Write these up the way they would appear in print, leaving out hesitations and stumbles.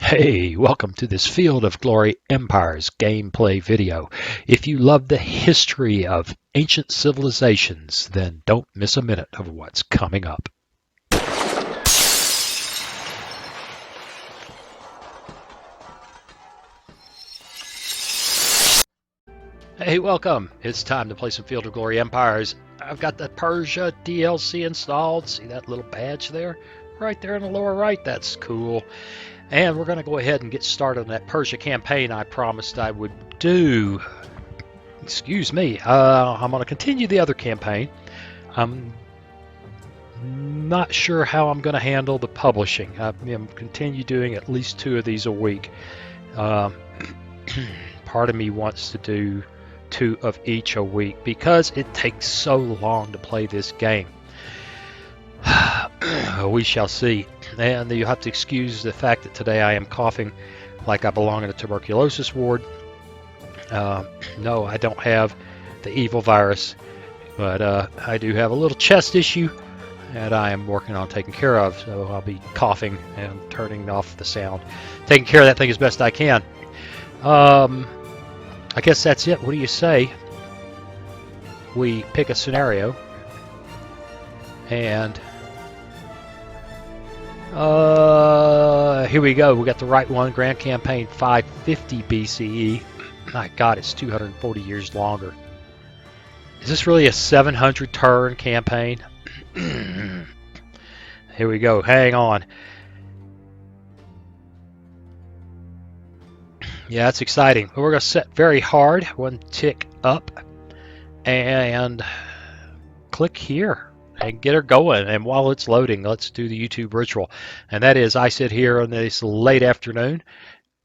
Hey, welcome to this Field of Glory Empires gameplay video. If you love the history of ancient civilizations, then don't miss a minute of what's coming up. Hey, welcome. It's time to play some Field of Glory Empires. I've got the Persia DLC installed. See that little badge there? Right there in the lower right. That's cool. And we're going to go ahead and get started on that Persia campaign I promised I would do. Excuse me. I'm going to continue the other campaign. I'm not sure how I'm going to handle the publishing. I'm continue doing at least 2 of these a week. Part of me wants to do 2 of each a week because it takes so long to play this game. We shall see. And you have to excuse the fact that today I am coughing like I belong in a tuberculosis ward. No, I don't have the evil virus, but I do have a little chest issue that I am working on taking care of. So I'll be coughing and turning off the sound, taking care of that thing as best I can. I guess that's it. What do you say? We pick a scenario and here we go. We got the right one. Grand Campaign 550 BCE. My God, it's 240 years longer. Is this really a 700 turn campaign? Here we go. Hang on. Yeah, that's exciting. We're going to set very hard. 1 tick up and click here and get her going. And while it's loading, let's do the YouTube ritual. And that is, I sit here on this late afternoon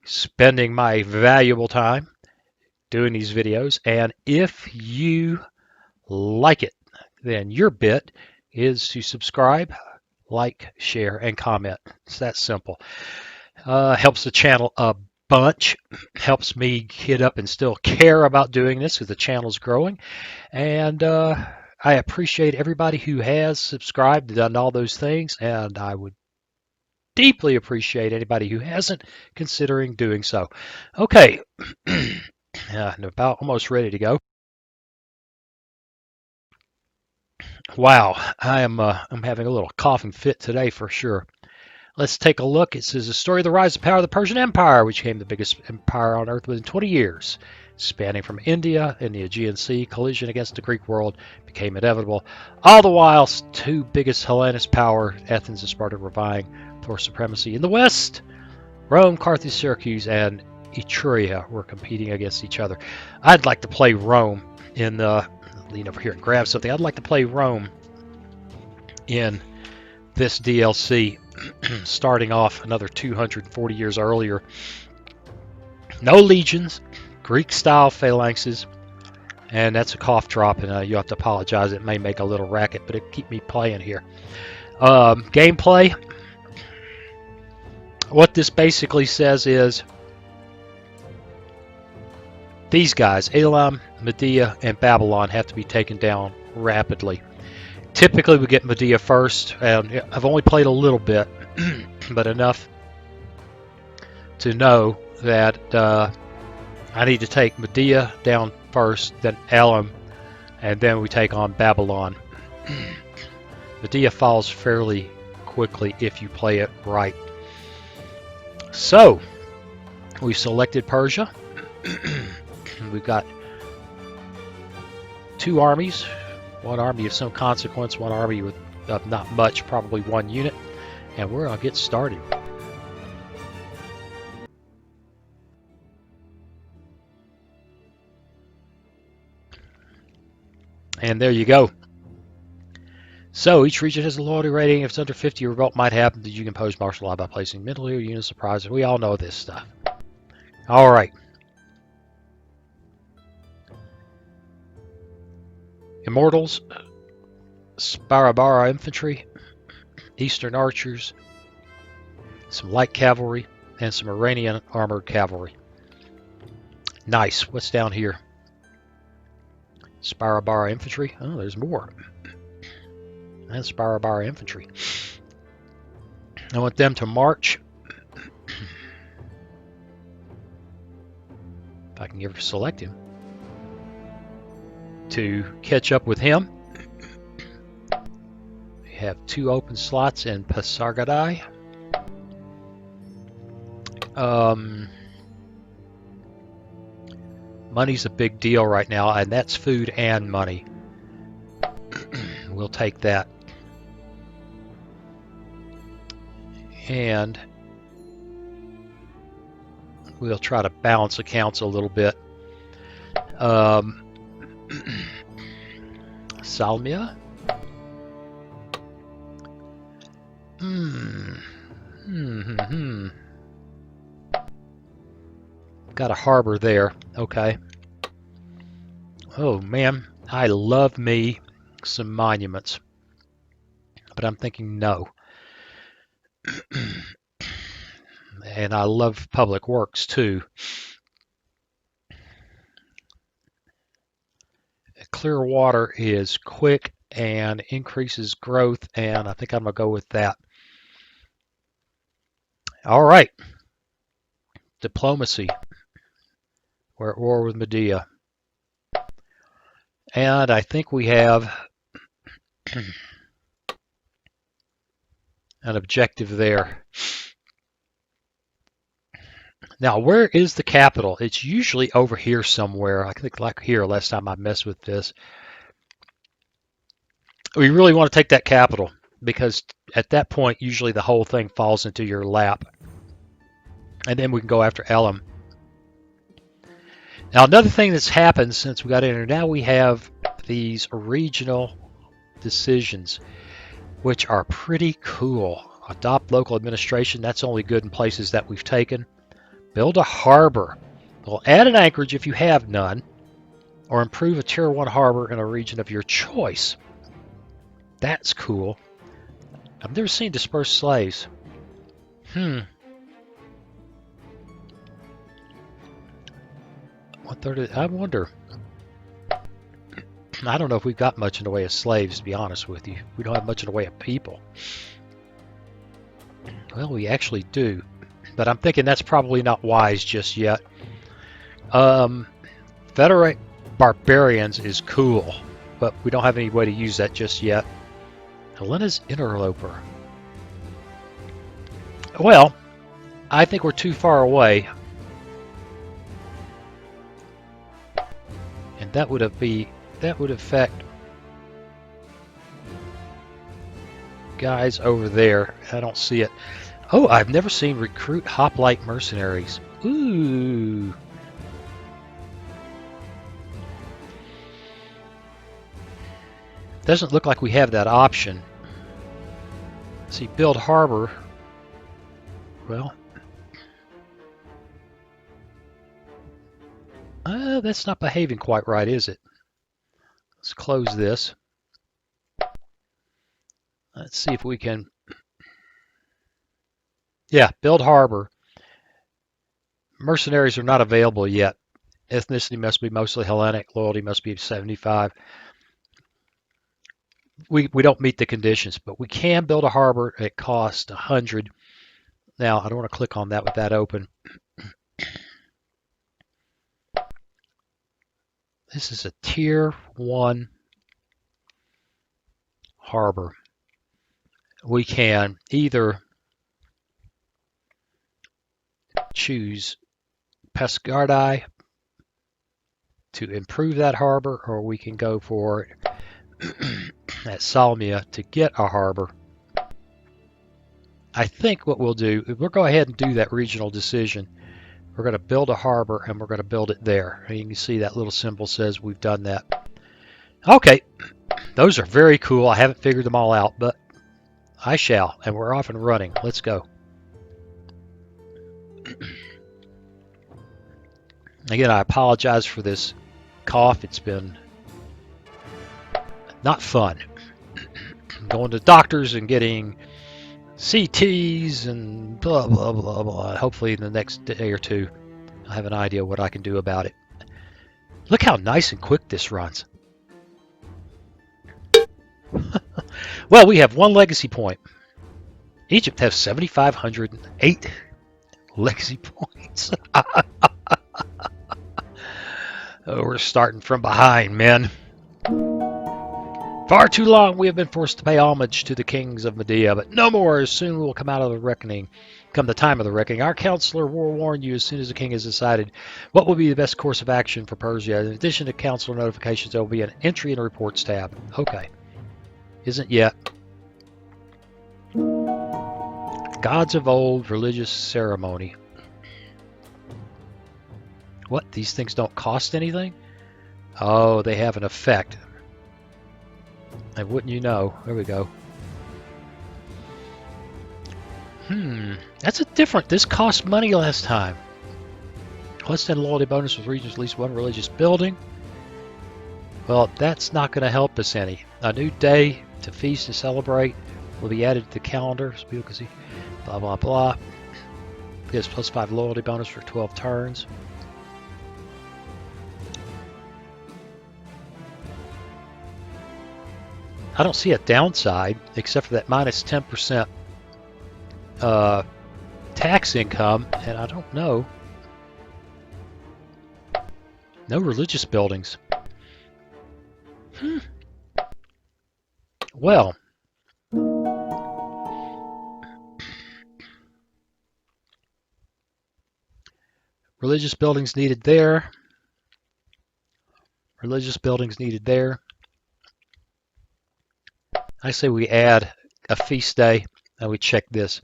spending my valuable time doing these videos. And if you like it, then your bit is to subscribe, like, share, and comment. It's that simple. Helps the channel a bunch. Helps me get up and still care about doing this because the channel's growing. And I appreciate everybody who has subscribed and done all those things, and I would deeply appreciate anybody who hasn't considering doing so. Okay, I'm about almost ready to go. Wow, I'm having a little coughing fit today for sure. Let's take a look. It says the story of the rise and power of the Persian Empire, which became the biggest empire on earth within 20 years. Spanning from India and the Aegean Sea, collision against the Greek world became inevitable. All the while, 2 biggest Hellenist power, Athens and Sparta, were vying for supremacy in the West. Rome, Carthage, Syracuse, and Etruria were competing against each other. I'd like to play Rome in the... lean over here and grab something. I'd like to play Rome in this DLC, starting off another 240 years earlier. No legions, Greek-style phalanxes, and that's a cough drop, and you have to apologize. It may make a little racket, but it keep me playing here. Gameplay. What this basically says is these guys, Elam, Medea, and Babylon, have to be taken down rapidly. Typically, we get Medea first, and I've only played a little bit, but enough to know that I need to take Medea down first, then Elam, and then we take on Babylon. Medea falls fairly quickly if you play it right. So, we selected Persia. We've got 2 armies. 1 army of some consequence, 1 army with not much, probably 1 unit. And we're going to get started. And there you go. So each region has a loyalty rating. If it's under 50, a revolt might happen. That you can impose martial law by placing mental units of surprises. We all know this stuff. All right. Immortals, Sparabara infantry, Eastern archers, some light cavalry, and some Iranian armored cavalry. Nice. What's down here? Sparabara infantry. Oh, there's more. And Sparabara infantry. I want them to march if I can ever select him, to catch up with him. We have 2 open slots in Pasargadai. Money's a big deal right now, and that's food and money. We'll take that. And we'll try to balance accounts a little bit. Salmia. Got a harbor there. Okay. Oh man, I love me some monuments, but I'm thinking no. And I love public works too. Clear water is quick and increases growth, and I think I'm going to go with that. All right. Diplomacy. We're at war with Medea. And I think we have an objective there. Now, where is the capital? It's usually over here somewhere. I think like here last time I messed with this. We really want to take that capital because at that point, usually the whole thing falls into your lap. And then we can go after Elam. Now, another thing that's happened since we got in here, now we have these regional decisions, which are pretty cool. Adopt local administration. That's only good in places that we've taken. Build a harbor. Well, add an anchorage if you have none, or improve a Tier 1 harbor in a region of your choice. That's cool. I've never seen dispersed slaves. I wonder. I don't know if we've got much in the way of slaves, to be honest with you. We don't have much in the way of people. Well, we actually do. But I'm thinking that's probably not wise just yet. Federate barbarians is cool, but we don't have any way to use that just yet. Helena's interloper. Well, I think we're too far away. And that would affect guys over there. I don't see it. Oh, I've never seen recruit hoplite mercenaries. Ooh. Doesn't look like we have that option. See, build harbor. Well, that's not behaving quite right, is it? Let's close this. Let's see if we can. Yeah, build harbor. Mercenaries are not available yet. Ethnicity must be mostly Hellenic. Loyalty must be 75. We don't meet the conditions, but we can build a harbor at cost 100. Now, I don't want to click on that with that open. This is a Tier 1 harbor. We can either choose Pasargadai to improve that harbor, or we can go for at Salmia to get a harbor. I think what we'll do, we'll go ahead and do that regional decision. We're going to build a harbor, and we're going to build it there. And you can see that little symbol says we've done that. Okay, those are very cool. I haven't figured them all out, but I shall, and we're off and running. Let's go. Again, I apologize for this cough. It's been not fun. Going to doctors and getting CTs and blah, blah, blah, blah. Hopefully in the next day or two, I'll have an idea what I can do about it. Look how nice and quick this runs. Well, we have 1 legacy point. Egypt has 7,508 legacy points. Oh, we're starting from behind, men. Far too long we have been forced to pay homage to the kings of Medea, but no more. Soon we will come out of the reckoning. Come the time of the reckoning. Our counselor will warn you as soon as the king has decided what will be the best course of action for Persia. In addition to counselor notifications, there will be an entry in the reports tab. Okay. Isn't yet. Gods of old, religious ceremony. What? These things don't cost anything? Oh, they have an effect. And wouldn't you know? There we go. That's a different. This cost money last time. Less than loyalty bonus with regions at least one religious building. Well, that's not going to help us any. A new day to feast and celebrate will be added to the calendar. So people can see. Blah blah blah. Gives plus 5 loyalty bonus for 12 turns. I don't see a downside except for that minus 10% tax income, and I don't know. No religious buildings. Well, religious buildings needed there. Religious buildings needed there. I say we add a feast day, and we check this.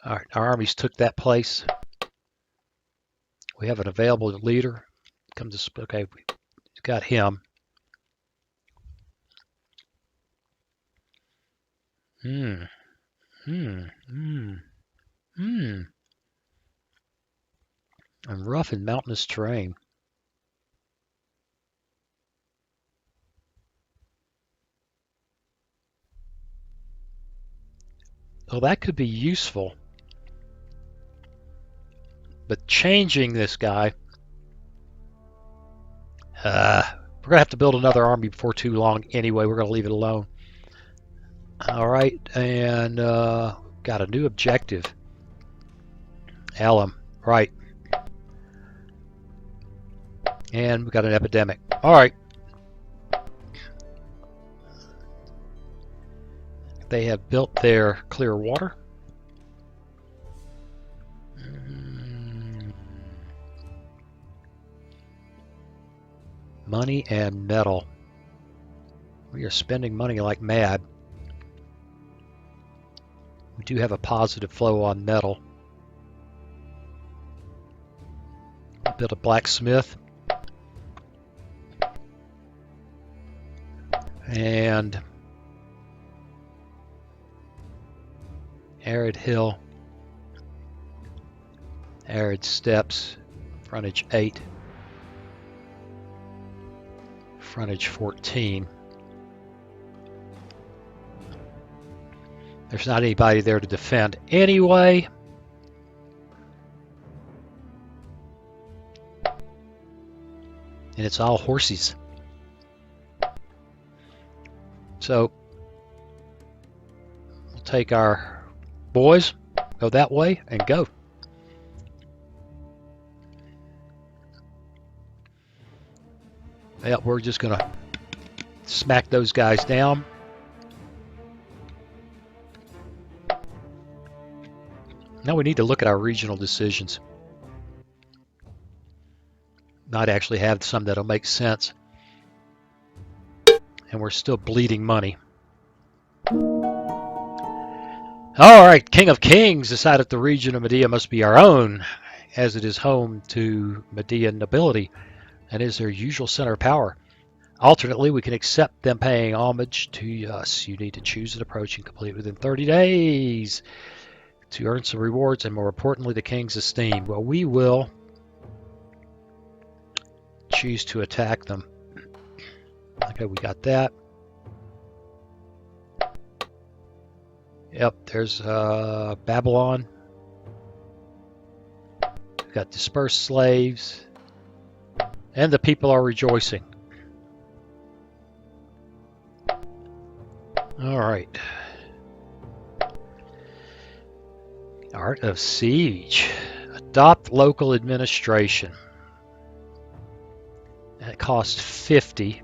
All right, our armies took that place. We have an available leader. Come to okay, we got him. And rough and mountainous terrain. Well, that could be useful. But changing this guy, we're going to have to build another army before too long anyway. We're going to leave it alone. All right, and got a new objective. Alum, right. And we got an epidemic. All right. They have built their clear water. Money and metal. We are spending money like mad. We do have a positive flow on metal. Build a blacksmith. And arid hill. Arid steppes. Frontage 8. Frontage 14. There's not anybody there to defend anyway. And it's all horses. So we'll take our boys, go that way, and go. Yeah, we're just going to smack those guys down. Now we need to look at our regional decisions. Might actually have some that'll make sense. And we're still bleeding money. All right, King of Kings decided the region of Medea must be our own, as it is home to Median nobility and is their usual center of power. Alternately, we can accept them paying homage to us. You need to choose an approach and complete within 30 days to earn some rewards and, more importantly, the king's esteem. Well, we will choose to attack them. Okay, we got that. Yep, there's Babylon. We've got dispersed slaves. And the people are rejoicing. All right. Art of Siege. Adopt local administration. That cost 50.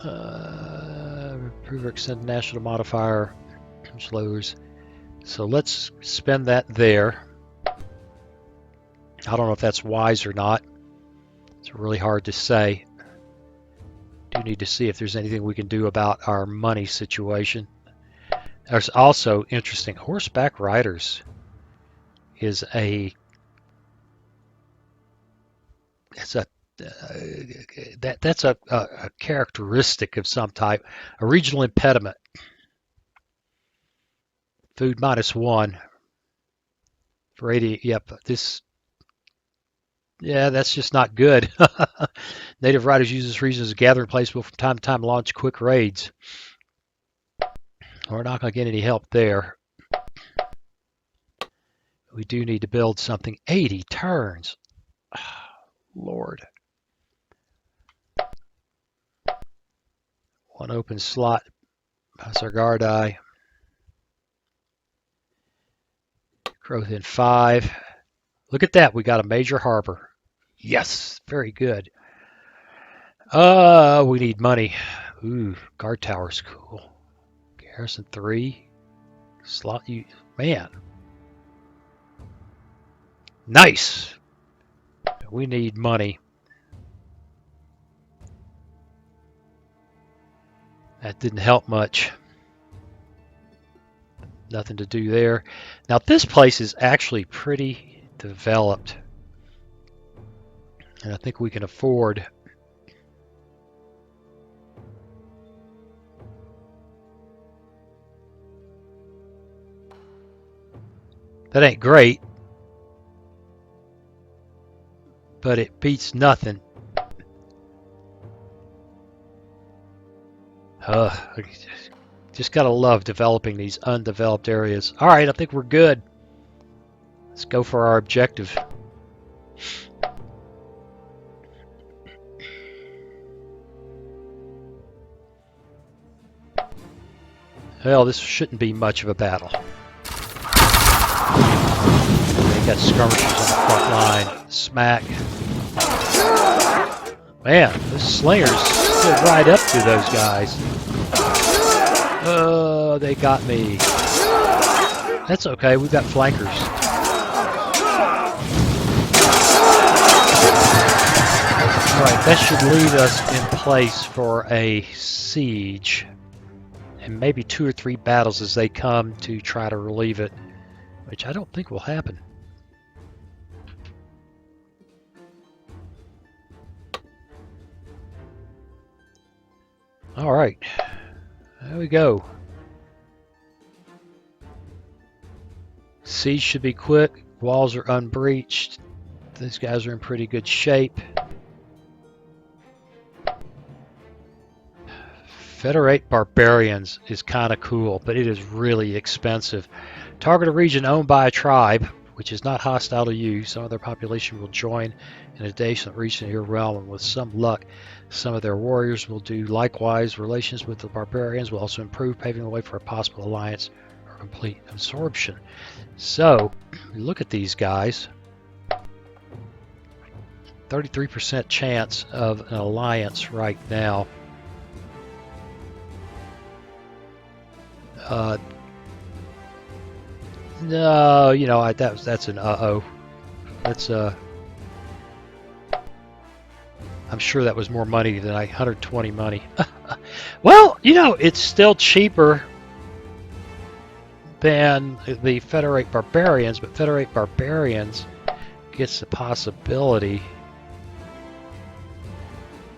Improve or extend national modifier, which lowers. So let's spend that there. I don't know if that's wise or not. It's really hard to say. Do need to see if there's anything we can do about our money situation. There's also interesting horseback riders is a that's a characteristic of some type. A regional impediment. Food -1 for 80. Yep, that's just not good. Native riders use this region as a gathering place, will from time to time launch quick raids. We're not going to get any help there. We do need to build something. 80 turns. Lord. One open slot. That's our guard eye. Growth in 5. Look at that. We got a major harbor. Yes. Very good. We need money. Ooh, guard tower's cool. Garrison 3. Slot you. Man. Nice. We need money. That didn't help much. Nothing to do there. Now this place is actually pretty developed. And I think we can afford that ain't great, but it beats nothing. Just gotta love developing these undeveloped areas. All right, I think we're good. Let's go for our objective. Well, this shouldn't be much of a battle. They got skirmishers on the front line. Smack. Man, those slingers stood right up to those guys. Oh, they got me. That's okay, we've got flankers. Alright, that should leave us in place for a siege. And maybe 2 or 3 battles as they come to try to relieve it. Which I don't think will happen. Alright. There we go. Siege should be quick. Walls are unbreached. These guys are in pretty good shape. Federate Barbarians is kind of cool, but it is really expensive. Target a region owned by a tribe, which is not hostile to you. Some of their population will join an adjacent region to your realm, and with some luck, some of their warriors will do likewise. Relations with the barbarians will also improve, paving the way for a possible alliance or complete absorption. So, look at these guys. 33% chance of an alliance right now. No, you know, that's an uh-oh. That's I'm sure that was more money than 120 money. Well, you know, it's still cheaper than the Federate Barbarians, but Federate Barbarians gets the possibility.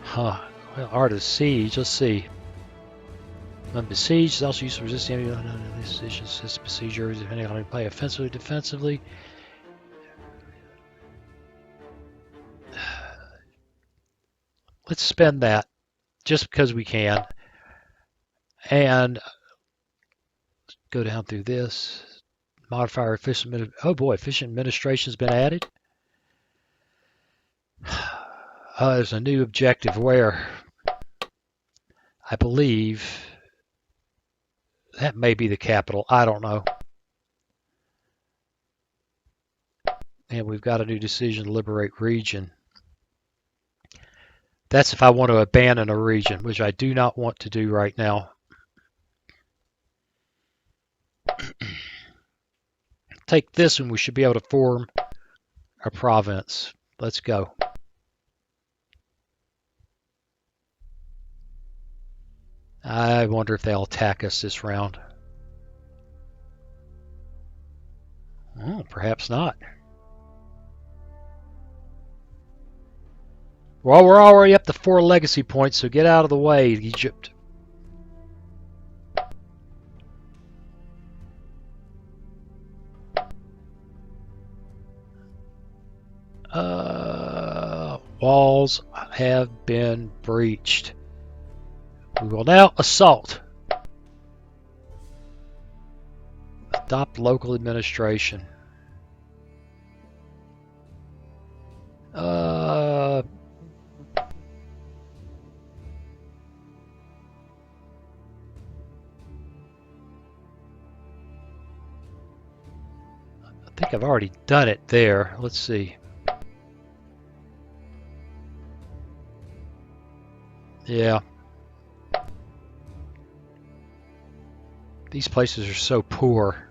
Huh. Well, Art of Siege, let's see. Besieged is also used to resist the enemy. Decisions, besiegers, depending on how you play offensively, defensively. Let's spend that just because we can. And go down through this. Modifier efficient. Oh boy, efficient administration has been added. There's a new objective where I believe that may be the capital. I don't know. And we've got a new decision to liberate region. That's if I want to abandon a region, which I do not want to do right now. Take this and we should be able to form a province. Let's go. I wonder if they'll attack us this round. Oh, perhaps not. Well, we're already up to 4 legacy points, so get out of the way, Egypt. Walls have been breached. We will now assault. Adopt local administration. I think I've already done it there. Let's see. Yeah. These places are so poor.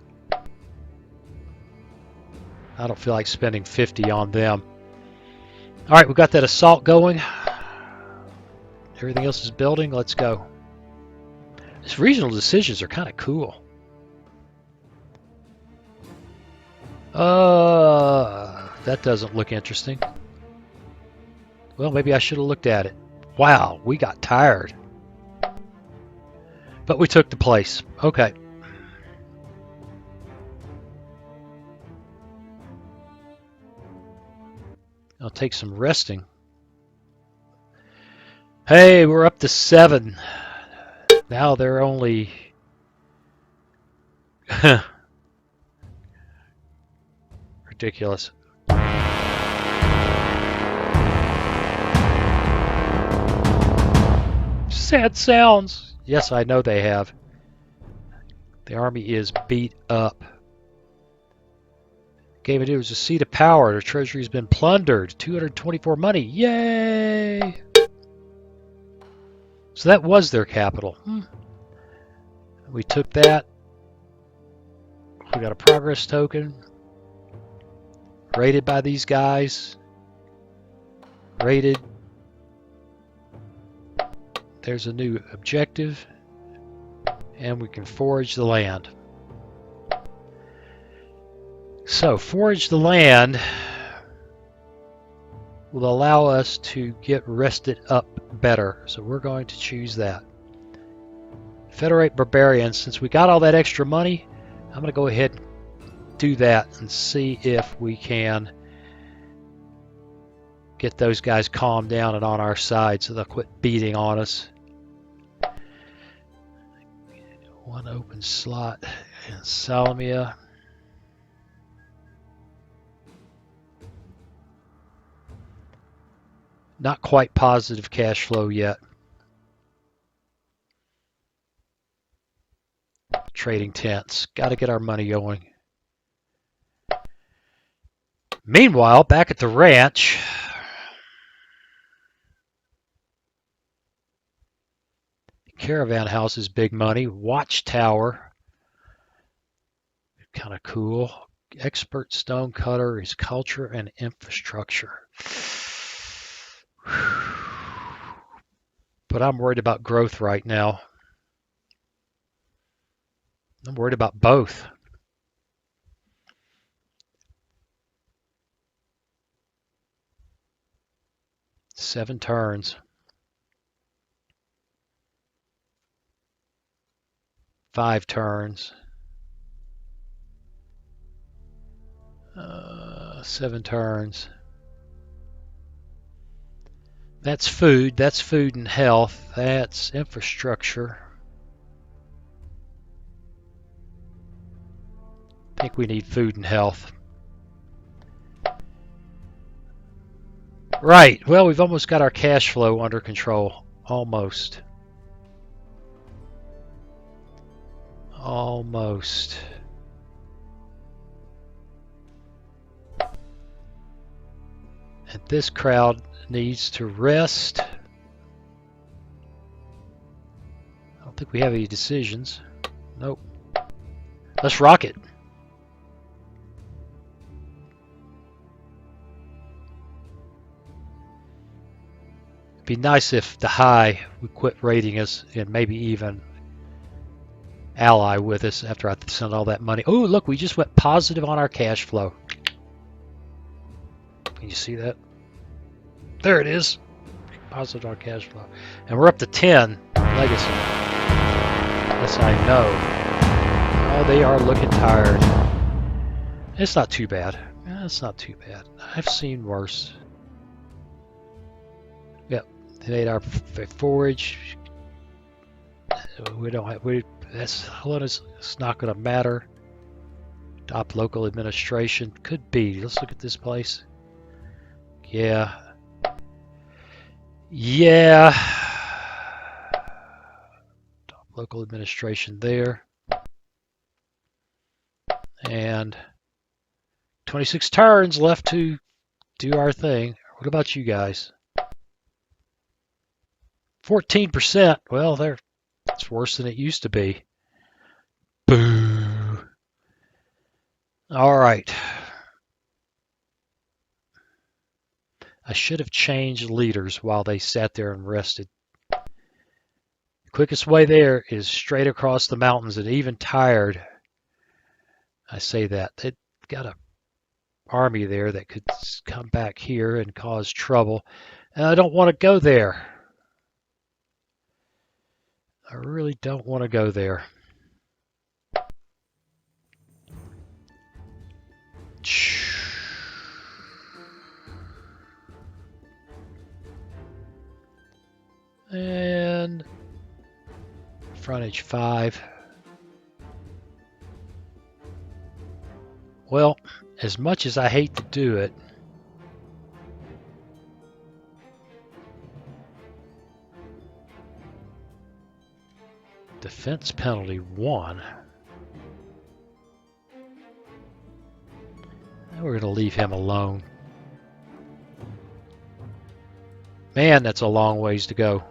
I don't feel like spending 50 on them. Alright, we've got that assault going. Everything else is building. Let's go. These regional decisions are kind of cool. That doesn't look interesting. Well, maybe I should have looked at it. Wow, we got tired. But we took the place. Okay. I'll take some resting. Hey, we're up to 7. Now they're only... Ridiculous. Sad sounds. Yes, I know they have. The army is beat up. Game it was a seat of power. The treasury's been plundered. 224 money. Yay! So that was their capital. We took that. We got a progress token. Rated by these guys. Rated. There's a new objective. And we can forage the land. So, forage the land will allow us to get rested up better. So we're going to choose that. Federate barbarians. Since we got all that extra money, I'm going to go ahead and do that and see if we can get those guys calmed down and on our side so they'll quit beating on us. One open slot in Salamia. Not quite positive cash flow yet. Trading tents. Got to get our money going. Meanwhile, back at the ranch, caravan house is big money. Watchtower, kind of cool. Expert stone cutter is culture and infrastructure. But I'm worried about growth right now. I'm worried about both. Seven turns. 5 turns. 7 turns. That's food. That's food and health. That's infrastructure. I think we need food and health. Right. Well, we've almost got our cash flow under control. Almost. Almost. And this crowd needs to rest. I don't think we have any decisions. Nope. Let's rock it. It'd be nice if the High would quit raiding us and maybe even ally with us after I sent all that money. Oh, look, we just went positive on our cash flow. Can you see that? There it is. Positive on cash flow. And we're up to 10 legacy. Yes, I know. Oh, they are looking tired. It's not too bad. It's not too bad. I've seen worse. Yep, they made our forage. We don't have. That's it's not going to matter. Adopt local administration could be. Let's look at this place. Yeah. Yeah. Adopt local administration there. And 26 turns left to do our thing. What about you guys? 14%. Well, it's worse than it used to be. Boo. All right. I should have changed leaders while they sat there and rested. The quickest way there is straight across the mountains, and even tired, I say that. They've got an army there that could come back here and cause trouble. And I don't want to go there. I really don't want to go there. And frontage 5. Well, as much as I hate to do it, defense penalty 1. And we're going to leave him alone. Man, that's a long ways to go.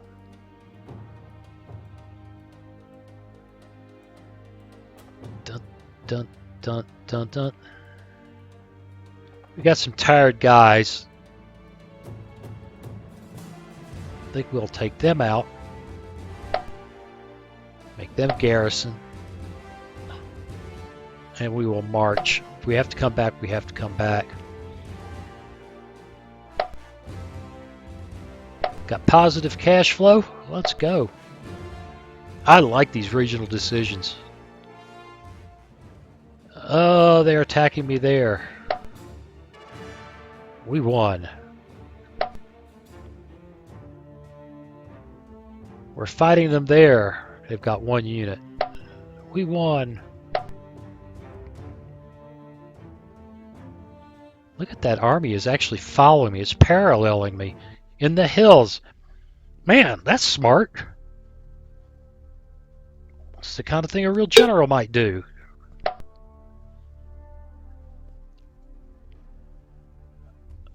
Dun, dun, dun, dun, dun. We got some tired guys. I think we'll take them out. Make them garrison. And we will march. If we have to come back, we have to come back. Got positive cash flow. Let's go. I like these regional decisions. Oh, they're attacking me there. We won. We're fighting them there. They've got 1 unit. We won. Look at that army is actually following me. It's paralleling me in the hills. Man, that's smart. It's the kind of thing a real general might do.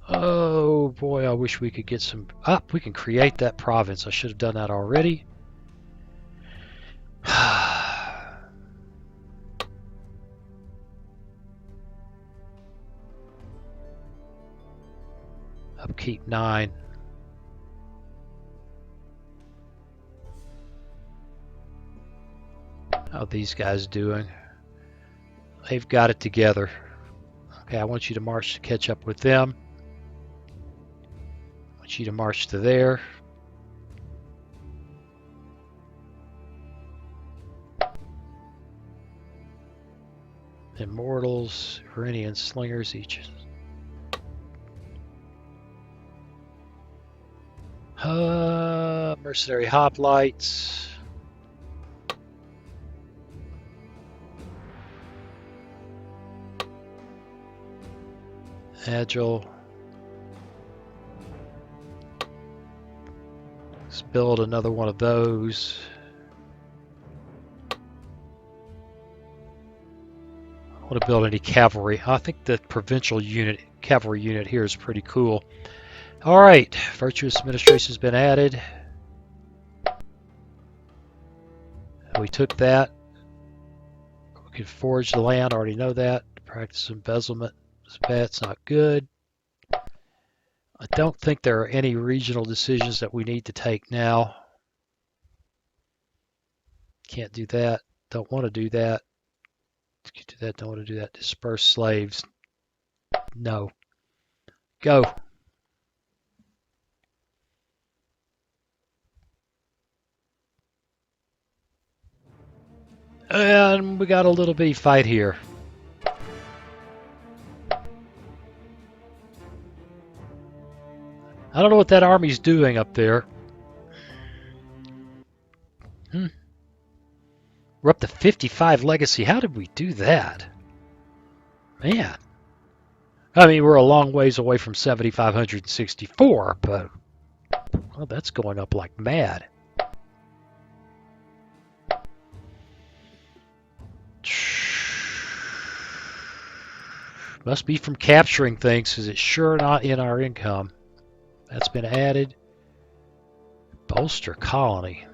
Oh boy, I wish we could get some up. We can create that province. I should have done that already. Upkeep 9. How are these guys doing? They've got it together. Okay, I want you to march to catch up with them. I want you to march to there. Immortals, Iranian slingers each. Mercenary hoplites. Agile. Let's build another one of those. want to build any cavalry. I think the provincial unit, cavalry unit here is pretty cool. All right, virtuous administration has been added. We took that. We can forage the land. Already know that. Practice embezzlement. That's not good. I don't think there are any regional decisions that we need to take now. Can't do that. Don't want to do that. Can't do that. Don't want to do that. Disperse slaves. No. Go. And we got a little bitty fight here. I don't know what that army's doing up there. We're up to 55 legacy. How did we do that? Man. I mean, we're a long ways away from 7,564, but well, that's going up like mad. Must be from capturing things, because it's sure not in our income. That's been added. Bolster colony.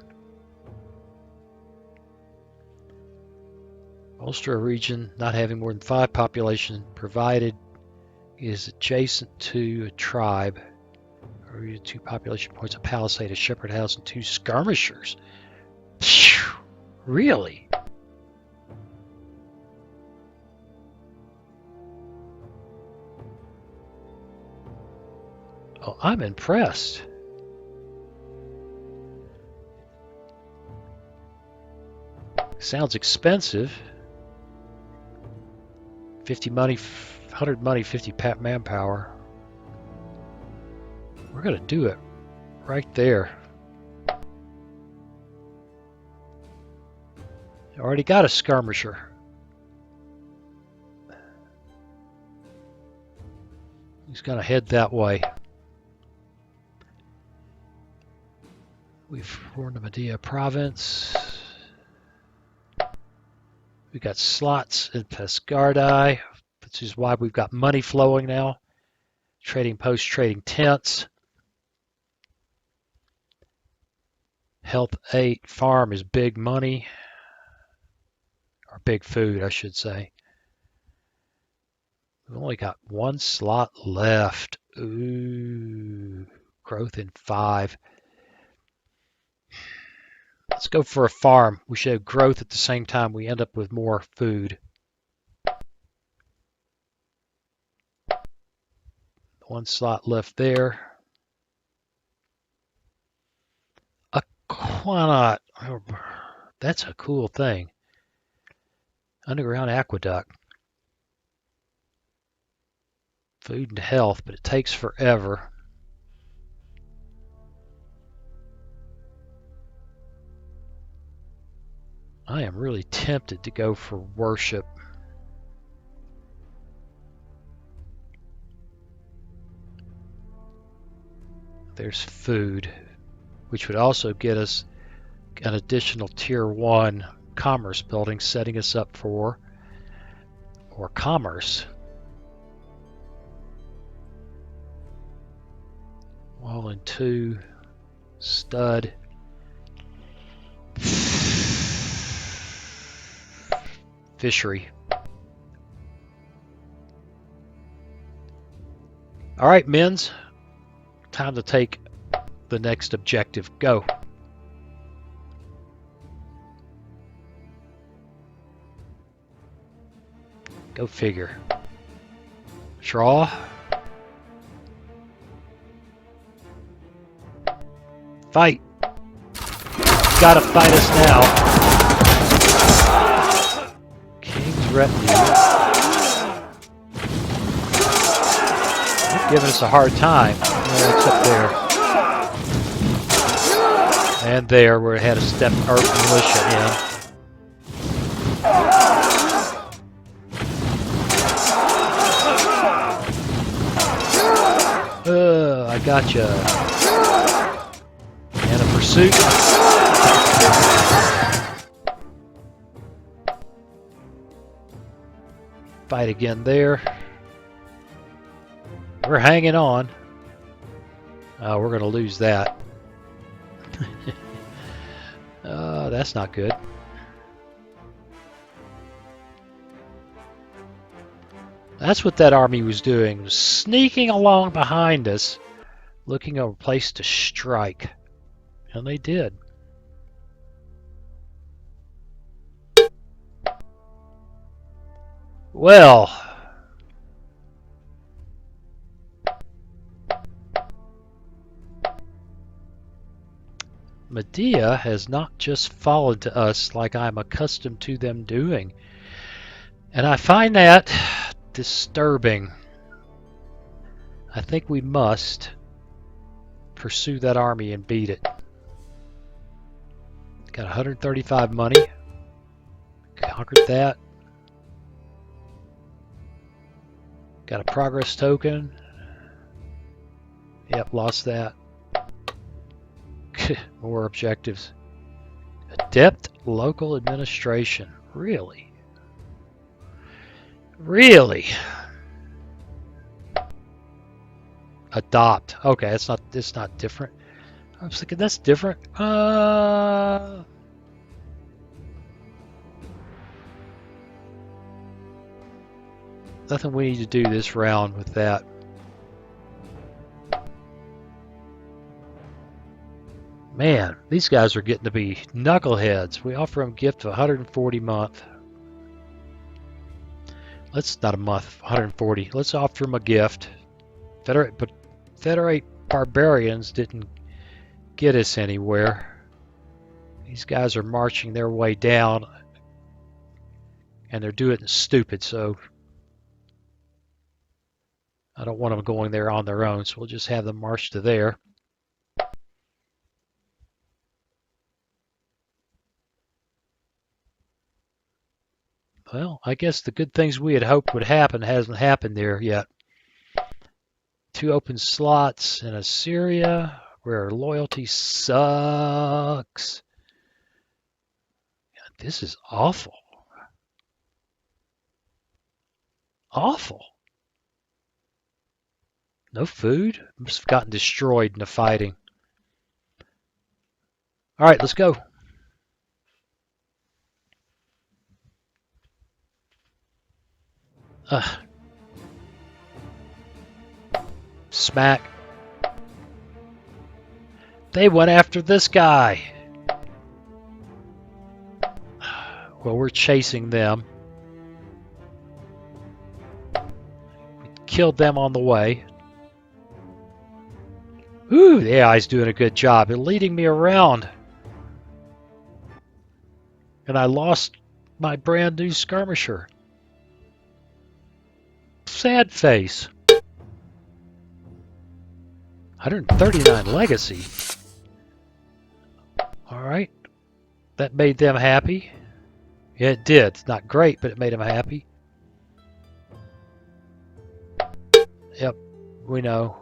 Bolster a region not having more than 5 population, provided is adjacent to a tribe. Or 2 population points, a palisade, a shepherd house, and 2 skirmishers. Phew, really? Oh, I'm impressed. Sounds expensive. 50 money, 100 money, 50 manpower. We're gonna do it right there. Already got a skirmisher. He's gonna head that way. We've formed the Medea province. We got slots in Pescardi, which is why we've got money flowing now. Trading posts, trading tents. Health 8 farm is big money. Or big food, I should say. We've only got 1 slot left. Ooh, growth in 5. Let's go for a farm. We should have growth at the same time we end up with more food. 1 slot left there. Why not? That's a cool thing. Underground aqueduct. Food and health, but it takes forever. I am really tempted to go for worship. There's food, which would also get us an additional tier 1 commerce building, setting us up for more commerce. Wall in 2, stud. Fishery. All right, men's. Time to take the next objective. Go. Go figure. Draw. Fight. Gotta fight us now. King's retinue. They're giving us a hard time. Except there. And there, we had a step our militia in. I gotcha. And a pursuit. Fight again there. We're hanging on. We're going to lose that. That's not good. That's what that army was doing, was sneaking along behind us, looking for a place to strike. And they did. Well, Medea has not just fallen to us like I'm accustomed to them doing. And I find that disturbing. I think we must pursue that army and beat it. Got 135 money. Conquered that. Got a progress token. Yep, lost that. More objectives. Adept local administration. Really? Really? Adopt. Okay, it's not different. I was thinking that's different. Nothing we need to do this round with that. Man, these guys are getting to be knuckleheads. We offer them a gift of 140 a month. Let's not a month, 140. Let's offer them a gift. Federate barbarians didn't get us anywhere. These guys are marching their way down, and they're doing it stupid, so I don't want them going there on their own, so we'll just have them march to there. Well, I guess the good things we had hoped would happen hasn't happened there yet. 2 open slots in Assyria, where loyalty sucks. This is awful. Awful. No food? Must have gotten destroyed in the fighting. Alright, let's go. Smack. They went after this guy. Well, we're chasing them. We killed them on the way. Ooh, the AI's doing a good job. They're leading me around. And I lost my brand new skirmisher. Sad face. 139 legacy. Alright. That made them happy. Yeah, it did. It's not great, but it made them happy. Yep, we know.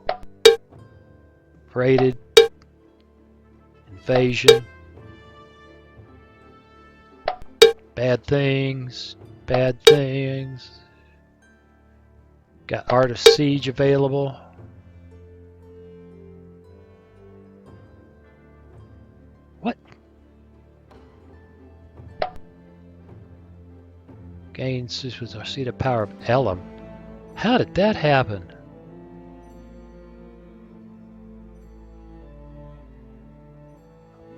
Raided. Invasion. Bad things. Bad things. Got Art of Siege available. What? Gains, this was our seat of power of Elam. How did that happen?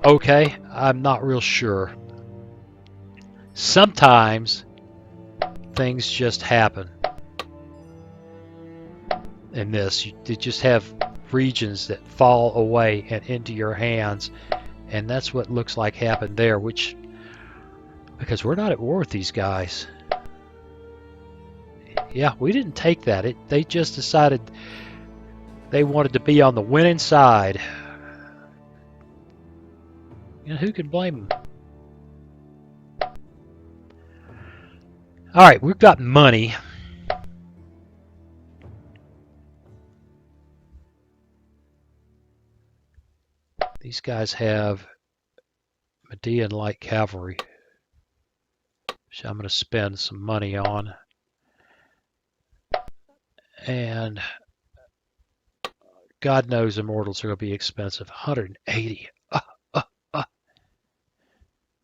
Okay, I'm not real sure. Sometimes things just happen. In this, you just have regions that fall away and into your hands, and that's what looks like happened there, which, because we're not at war with these guys. Yeah, we didn't take that. They just decided they wanted to be on the winning side. You know, who can blame them? Alright, we've got money. These guys have Median light cavalry, which I'm going to spend some money on. And God knows immortals are going to be expensive. 180.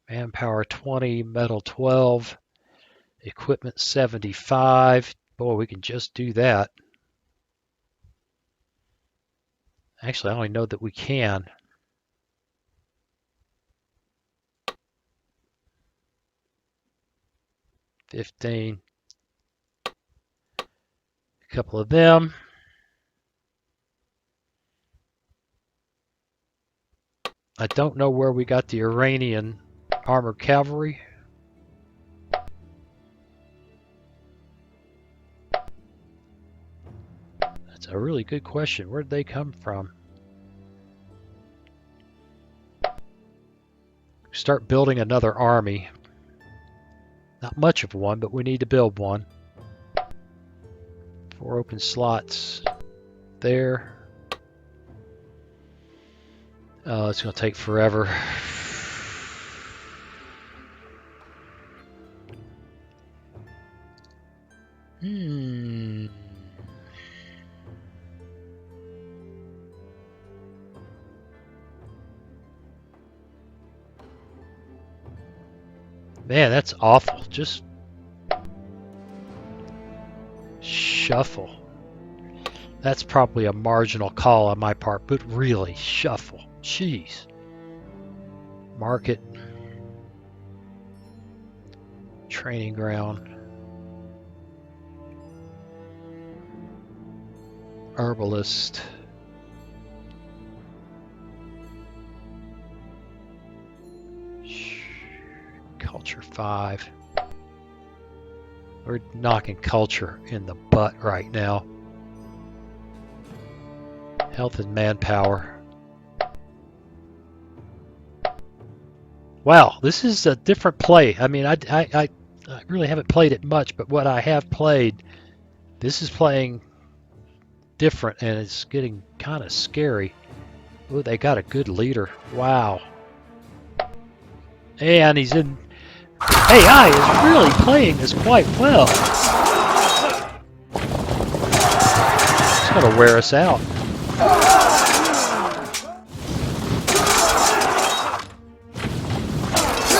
Manpower 20, metal 12, equipment 75. Boy, we can just do that. Actually, I only know that we can. $15. A couple of them. I don't know where we got the Iranian armored cavalry. That's a really good question. Where did they come from? Start building another army. Not much of one, but we need to build one. 4 open slots there. It's going to take forever. Man, that's awful. Just shuffle. That's probably a marginal call on my part, but really, shuffle. Jeez. Market. Training ground. Herbalist. Culture 5. We're knocking culture in the butt right now. Health and manpower. Wow, this is a different play. I mean, I really haven't played it much, but what I have played, this is playing different, and it's getting kind of scary. Oh, they got a good leader. Wow. And he's in... AI is really playing this quite well. It's going to wear us out.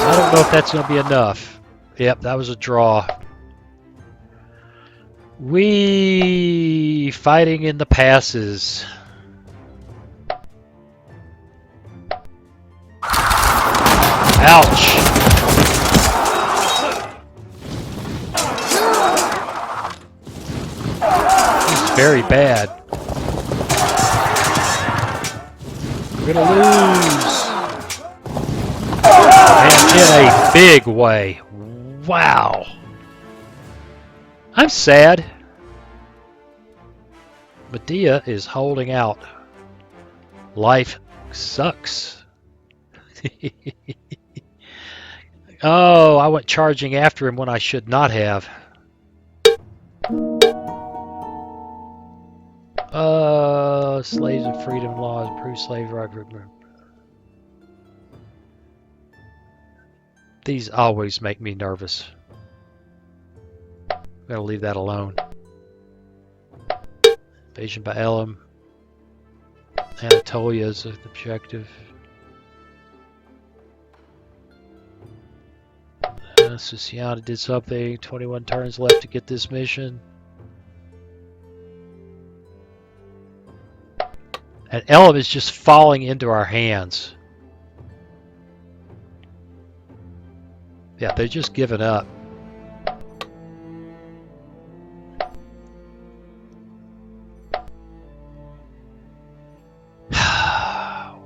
I don't know if that's going to be enough. Yep, that was a draw. We fighting in the passes. Ouch. Very bad. We're gonna lose. And in a big way. Wow. I'm sad. Medea is holding out. Life sucks. Oh, I went charging after him when I should not have. Slaves and freedom laws, improve slave right. These always make me nervous. I'm gonna leave that alone. Invasion by Elam. Anatolia is the objective. Siciliana did something. 21 turns left to get this mission. And Elam is just falling into our hands. Yeah, they're just giving up.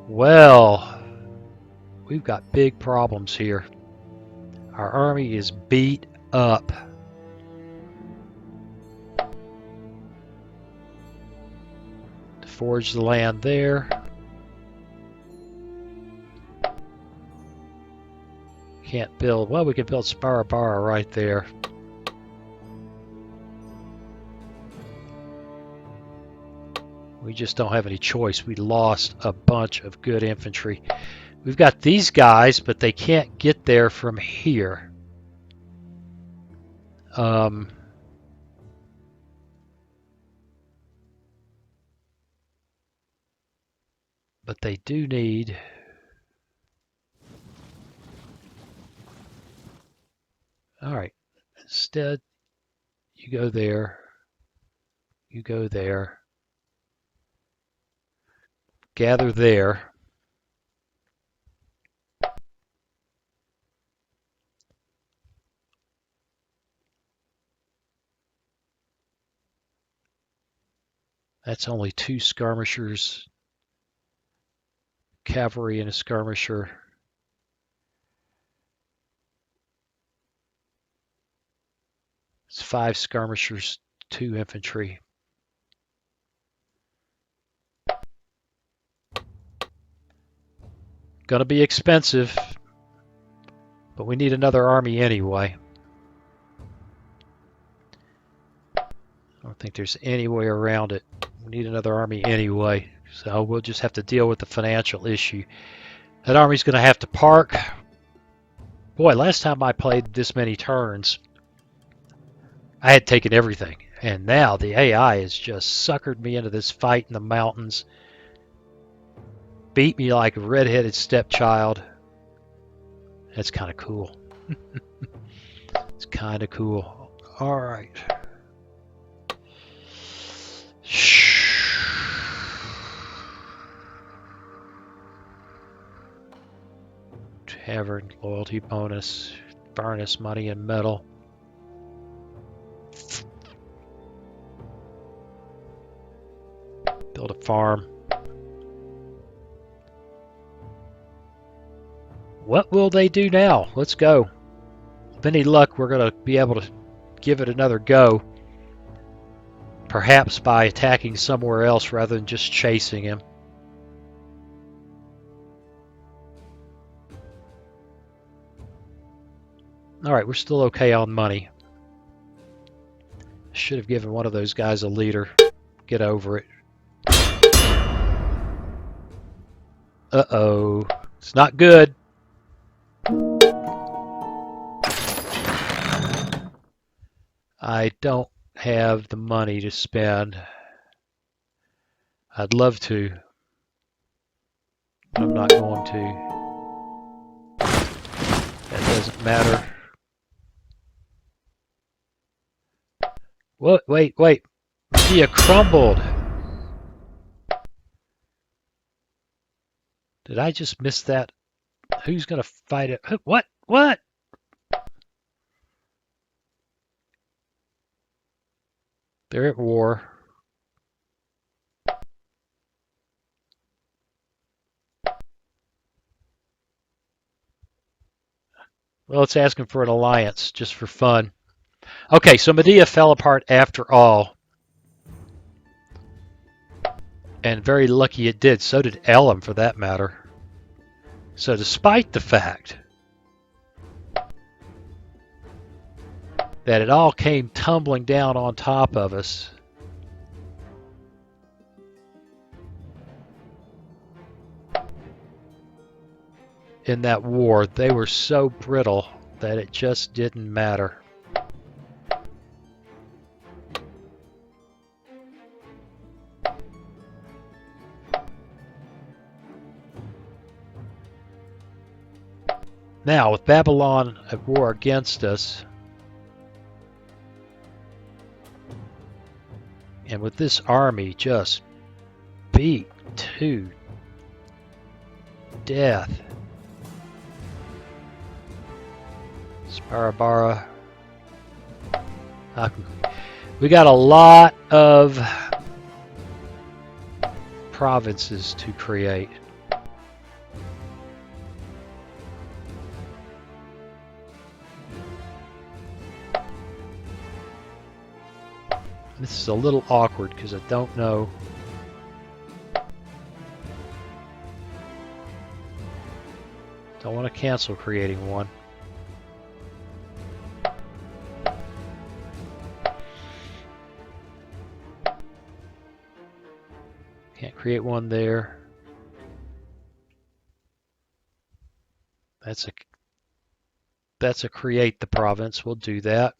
Well, we've got big problems here. Our army is beat up. To forge the land there. Can't build. Well, we can build Sparabara right there. We just don't have any choice. We lost a bunch of good infantry. We've got these guys, but they can't get there from here. But they do need... All right. Instead, you go there. You go there. Gather there. That's only 2 skirmishers. Cavalry and a skirmisher. It's 5 skirmishers, 2 infantry. Gonna be expensive, but we need another army anyway. I don't think there's any way around it. We need another army anyway, so we'll just have to deal with the financial issue. That army's gonna have to park. Boy, last time I played this many turns, I had taken everything, and now the AI has just suckered me into this fight in the mountains. Beat me like a red-headed stepchild. That's kind of cool. It's kind of cool. All right. Tavern, loyalty bonus, furnace, money, and metal. Build a farm. What will they do now? Let's go. With any luck, we're going to be able to give it another go. Perhaps by attacking somewhere else rather than just chasing him. Alright, we're still okay on money. Should have given one of those guys a leader. Get over it. Uh-oh. It's not good. I don't have the money to spend. I'd love to. But I'm not going to. That doesn't matter. What? Wait. Lydia crumbled. Did I just miss that? Who's going to fight it? What? What? They're at war. Well, it's asking for an alliance just for fun. Okay, so Medea fell apart after all. And very lucky it did. So did Elam, for that matter. So despite the fact that it all came tumbling down on top of us, in that war, they were so brittle that it just didn't matter. Now, with Babylon at war against us, and with this army just beat to death, Sparabara, we got a lot of provinces to create. This is a little awkward because I don't know. Don't want to cancel creating one. Can't create one there. That's a create the province. We'll do that.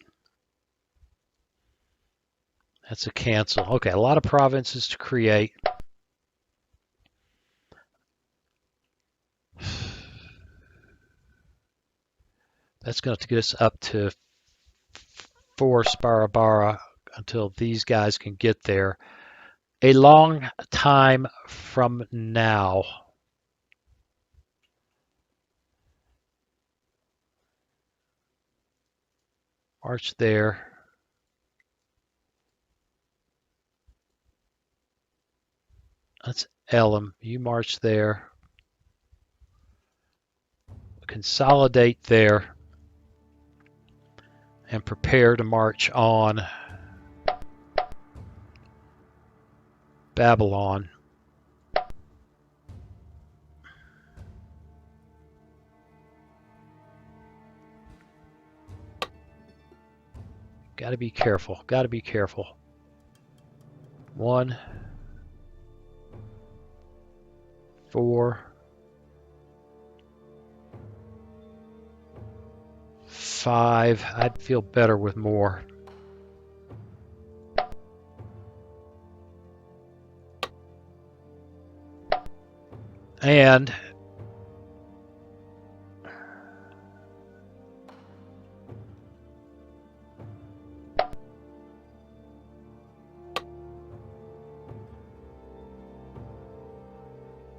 That's a cancel. Okay, a lot of provinces to create. That's going to get us up to 4 Sparabara until these guys can get there. A long time from now. March there. That's Elam. You march there. Consolidate there. And prepare to march on Babylon. Got to be careful. Got to be careful. 1, 4, 5. I'd feel better with more. And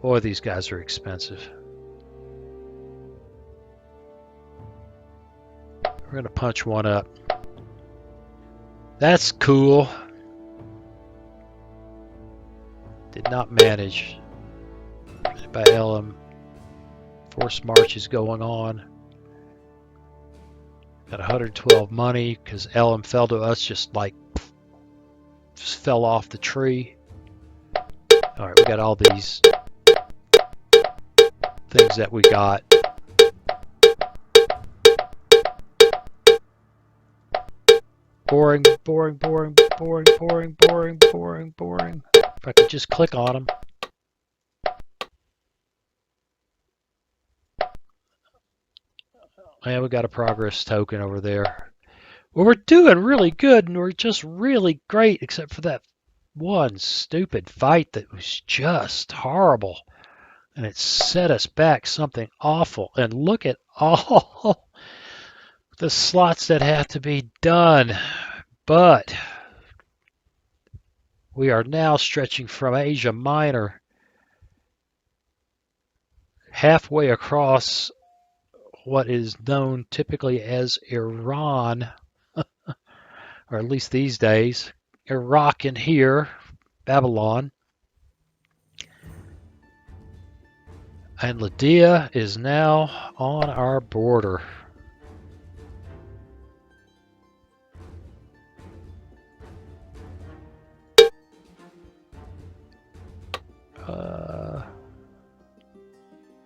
boy, these guys are expensive. We're going to punch one up. That's cool. Did not manage. By Elam. Forced march is going on. Got 112 money because Elam fell to us just fell off the tree. Alright, we got all these things that we got. Boring, boring, boring, boring, boring, boring, boring, boring. If I could just click on them. Yeah, we got a progress token over there. Well, we're doing really good, and we're just really great, except for that one stupid fight that was just horrible. And it set us back something awful. And look at all the slots that have to be done. But we are now stretching from Asia Minor halfway across what is known typically as Iran, or at least these days, Iraq in here, Babylon. And Lydia is now on our border.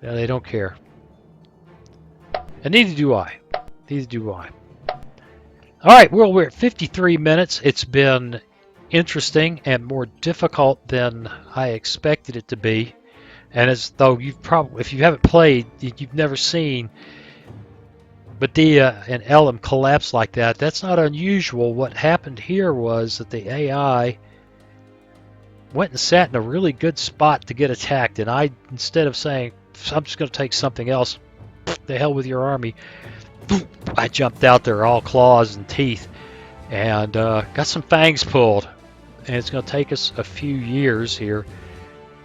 Yeah, they don't care. And neither do I. Neither do I. Alright, well, we're at 53 minutes. It's been interesting and more difficult than I expected it to be. And as though you've probably, if you haven't played, you've never seen Medea and Elam collapse like that. That's not unusual. What happened here was that the AI went and sat in a really good spot to get attacked. And I, instead of saying, I'm just going to take something else, the hell with your army, I jumped out there all claws and teeth and got some fangs pulled. And it's going to take us a few years here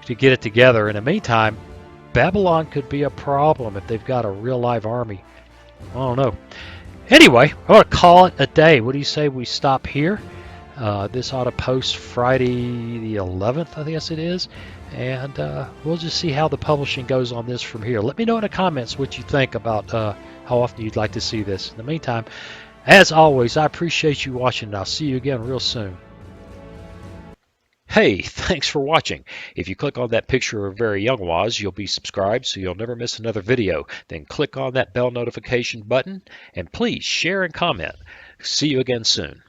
to get it together. In the meantime, Babylon could be a problem if they've got a real live army. I don't know. Anyway, I want to call it a day. What do you say we stop here? This ought to post Friday the 11th, I guess it is. And we'll just see how the publishing goes on this from here. Let me know in the comments what you think about how often you'd like to see this. In the meantime, as always, I appreciate you watching, and I'll see you again real soon. Hey, thanks for watching. If you click on that picture of very young Waz, you'll be subscribed so you'll never miss another video. Then click on that bell notification button, and please share and comment. See you again soon.